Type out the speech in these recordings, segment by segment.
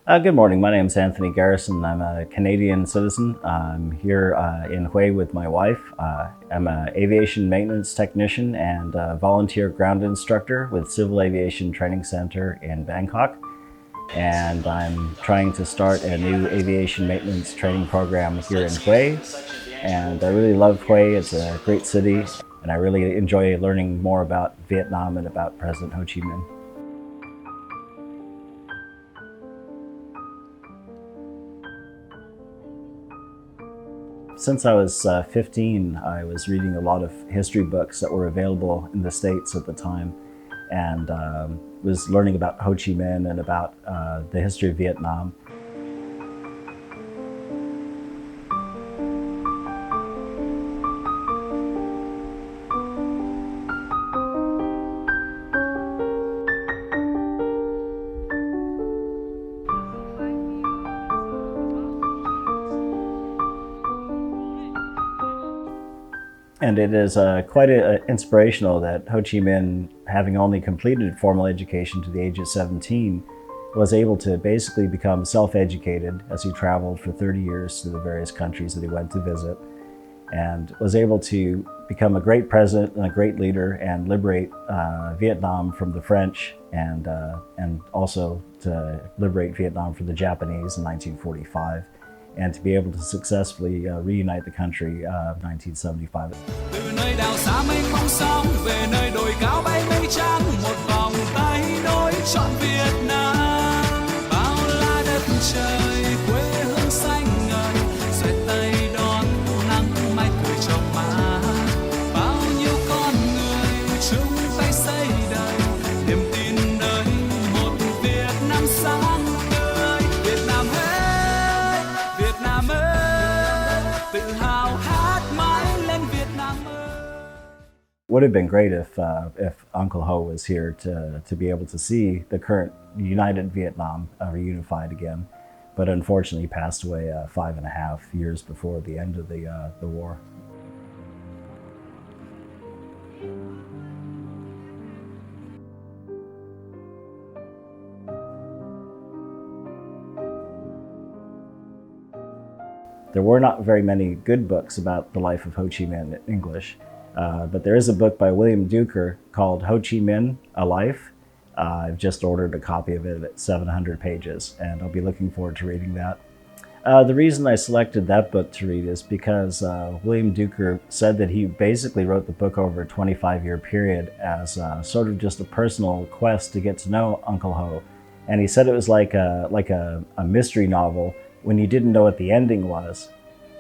Good morning. My name is Anthony Garryson. I'm a Canadian citizen. I'm here in Hue with my wife. I'm an aviation maintenance technician and a volunteer ground instructor with Civil Aviation Training Center in Bangkok. And I'm trying to start a new aviation maintenance training program here in Hue. And I really love Hue. It's a great city, and I really enjoy learning more about Vietnam and about President Ho Chí Minh. Since I was 15, I was reading a lot of history books that were available in the States at the time, and was learning about Ho Chí Minh and about the history of Vietnam. And it is quite inspirational that Ho Chí Minh, having only completed formal education to the age of 17, was able to basically become self-educated as he traveled for 30 years to the various countries that he went to visit, and was able to become a great president and a great leader and liberate Vietnam from the French, and also to liberate Vietnam from the Japanese in 1945. And to be able to successfully reunite the country in 1975. Từ nơi đảo xa mênh mông sóng về nơi đồi cao bay mây trắng, một vòng tay nối trọn Việt Nam. Bao la đất trời quê hương xanh ngời, xoay tay đón nắng mai cười trong má. Bao nhiêu con người chung tay xây đời, niềm tin nơi một Việt Nam sáng tươi. Việt Nam ơi, Việt Nam ơi, tự hào hát mãi lên Việt Nam ơi. Would have been great if Uncle Ho was here to be able to see the current united Vietnam reunified again, but unfortunately passed away 5.5 years before the end of the war. There were not very many good books about the life of Ho Chí Minh in English, but there is a book by William Duker called Ho Chí Minh, A Life. I've just ordered a copy of it at 700 pages, and I'll be looking forward to reading that. The reason I selected that book to read is because William Duker said that he basically wrote the book over a 25-year period as sort of just a personal quest to get to know Uncle Ho. And he said it was like a mystery novel when you didn't know what the ending was.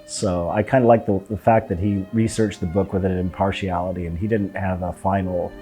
So I kind of like the fact that he researched the book with an impartiality, and he didn't have a final.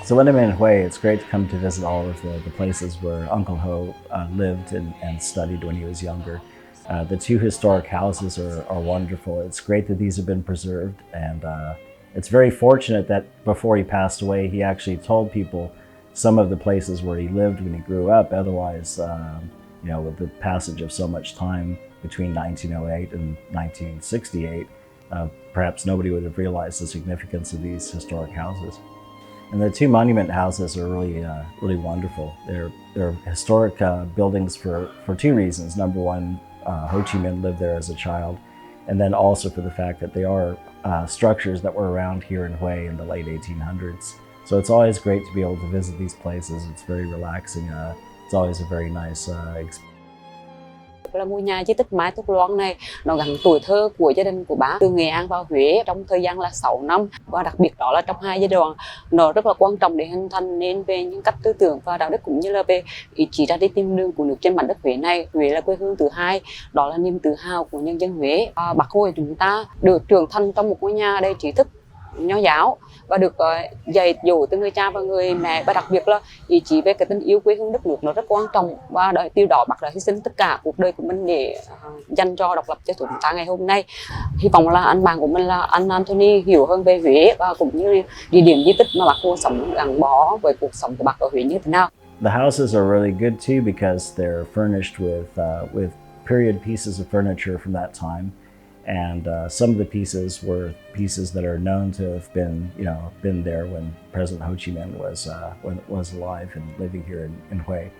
So when I'm in Hue, it's great to come to visit all of the places where Uncle Ho lived and studied when he was younger. The two historic houses are wonderful. It's great that these have been preserved, and it's very fortunate that before he passed away, he actually told people some of the places where he lived when he grew up. Otherwise, with the passage of so much time between 1908 and 1968, perhaps nobody would have realized the significance of these historic houses. And the two monument houses are really wonderful. They're historic buildings for two reasons. Number one, Ho Chí Minh lived there as a child, and then also for the fact that they are structures that were around here in Hue in the late 1800s. So it's always great to be able to visit these places. It's very relaxing. It's always a very nice experience. Là ngôi nhà di tích Mái Túc Loan này, nó gắn tuổi thơ của gia đình của bác từ Nghệ An vào Huế trong thời gian là 6 năm, và đặc biệt đó là trong 2 giai đoạn nó rất là quan trọng để hình thành nên về những cách tư tưởng và đạo đức, cũng như là về ý chí ra đi tìm đường của nước trên mảnh đất Huế này. Huế là quê hương thứ hai, đó là niềm tự hào của nhân dân Huế. Bác Hồ chúng ta được trưởng thành trong một ngôi nhà đầy trí thức nho giáo, và được dạy dỗ từ người cha và người mẹ, và đặc biệt là ý chí về cái tình yêu quê hương đất nước nó rất quan trọng, và điều đó bác đã hy sinh tất cả cuộc đời của mình để dành cho độc lập cho chúng ta ngày hôm nay. Hy vọng là anh bạn của mình là anh Anthony hiểu hơn về Huế và cũng như địa điểm di tích mà bác Hồ sống gắn bó với cuộc sống của bác ở Huế như thế nào. The houses are really good too because they're furnished with period pieces of furniture from that time, and some of the pieces were pieces that are known to have been there when President Ho Chi Minh was alive and living here in Hue.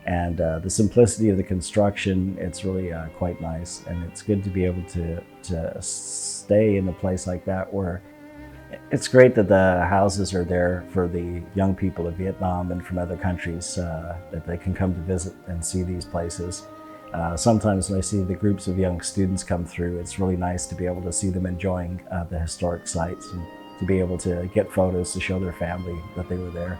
And the simplicity of the construction, it's really quite nice, and it's good to be able to stay in a place like that where it's great that the houses are there for the young people of Vietnam and from other countries that they can come to visit and see these places. Sometimes when I see the groups of young students come through, it's really nice to be able to see them enjoying the historic sites and to be able to get photos to show their family that they were there,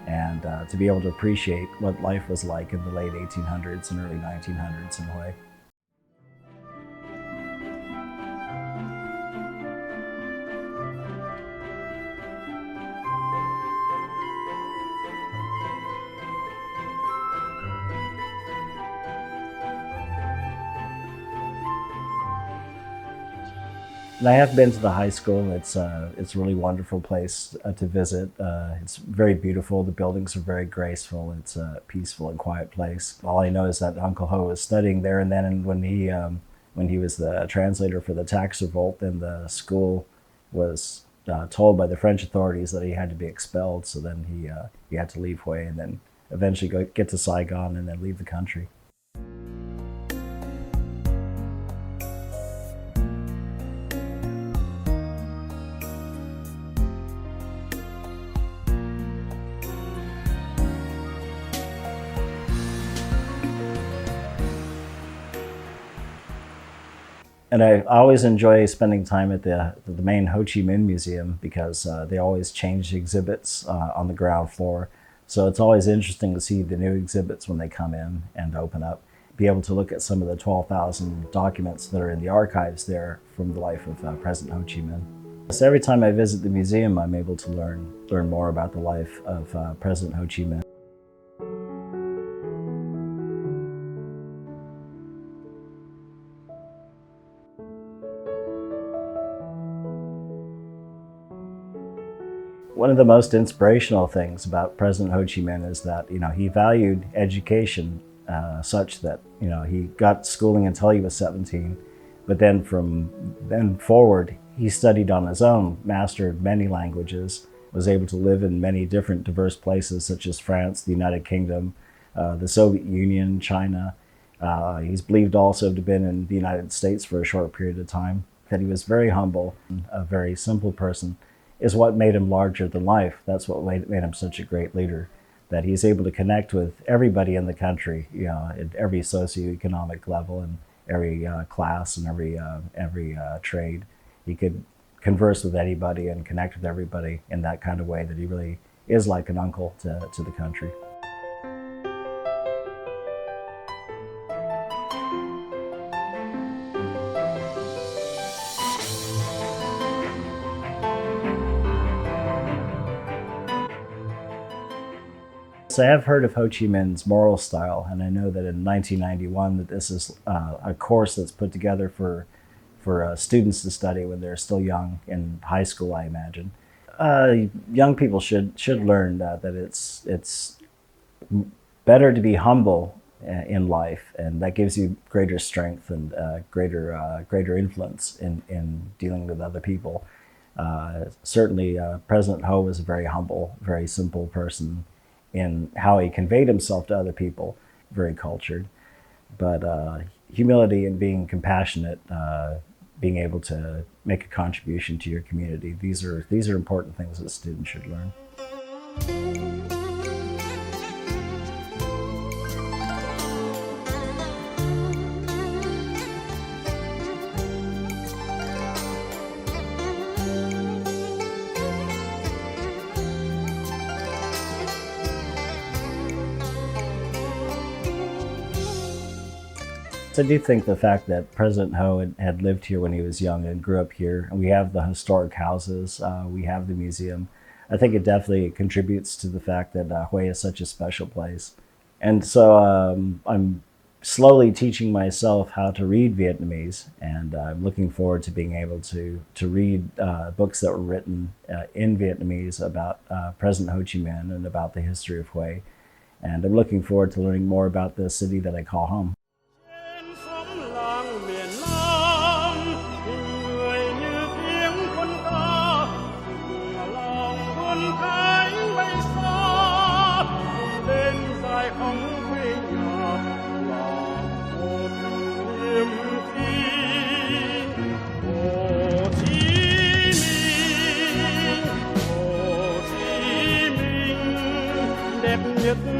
and to be able to appreciate what life was like in the late 1800s and early 1900s in Hue. And I have been to the high school. It's a really wonderful place to visit. It's very beautiful. The buildings are very graceful. It's a peaceful and quiet place. All I know is that Uncle Ho was studying there, and then when he was the translator for the tax revolt, then the school was told by the French authorities that he had to be expelled. So then he had to leave Hue and then eventually get to Saigon and then leave the country. And I always enjoy spending time at the main Ho Chi Minh Museum because they always change exhibits on the ground floor. So it's always interesting to see the new exhibits when they come in and open up. Be able to look at some of the 12,000 documents that are in the archives there from the life of President Ho Chi Minh. So every time I visit the museum, I'm able to learn more about the life of President Ho Chi Minh. One of the most inspirational things about President Ho Chi Minh is that he valued education such that he got schooling until he was 17, but then from then forward he studied on his own, mastered many languages, was able to live in many different diverse places such as France, the United Kingdom, the Soviet Union, China. He's believed also to have been in the United States for a short period of time. That he was very humble, a very simple person, is what made him larger than life. That's what made him such a great leader, that he's able to connect with everybody in the country, at every socioeconomic level and every class and every trade. He could converse with anybody and connect with everybody in that kind of way, that he really is like an uncle to the country. So I have heard of Ho Chi Minh's moral style, and I know that in 1991 that this is a course that's put together for students to study when they're still young, in high school, I imagine. Young people should learn that it's better to be humble in life, and that gives you greater strength and greater influence in dealing with other people. Certainly, President Ho was a very humble, very simple person in how he conveyed himself to other people, very cultured. But humility and being compassionate, being able to make a contribution to your community, these are important things that students should learn. I do think the fact that President Ho had lived here when he was young and grew up here, and we have the historic houses, we have the museum, I think it definitely contributes to the fact that Hue is such a special place. And so I'm slowly teaching myself how to read Vietnamese, and I'm looking forward to being able to read books that were written in Vietnamese about President Ho Chi Minh and about the history of Hue. And I'm looking forward to learning more about the city that I call home. Nhất